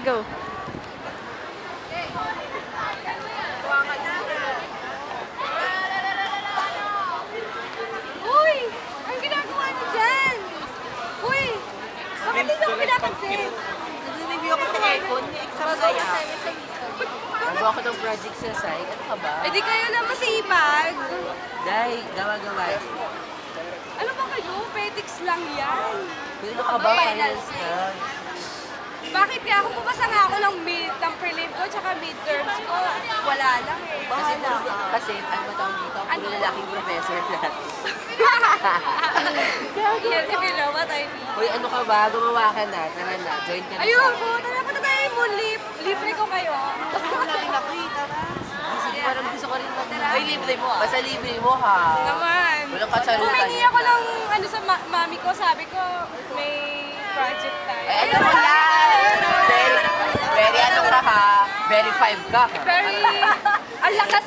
Go. Uy! Ang ginagawa niyo dyan? Uy! Bakit hindi ako pinapansin? Nag-review ako sa aircon, may exam kaya. Nagawa ako ng project sa site. Ano ka ba? Eh di kayo na masipag. Dahil, gawa-gawa. Ano ba kayo? Petics lang yan. Ano ka ba? Finance na. Bakit kaya kung pumasa nga ako ng prelim ko tsaka midterms ko, wala lang eh. Bahala ka. Kasi, ano ba tawag dito? Ang lalaking professor lahat. Yan, if you know what I mean. Uy, ano ka ba? Gumawa ka na. Tara na. Join ka na Ayun, sa akin. tara pa na tayo mo, libre ko kayo. Sige, parang gusto ko rin mag- Ay, libre mo ah. Basta libre mo ha. Naman. Walang katsarutan. Humingi ako ng ano sa mami ko, sabi ko, may project tayo. Ay, alam mo yan! Very ano ka ha? Very 5 ka ha? Very, ang lakas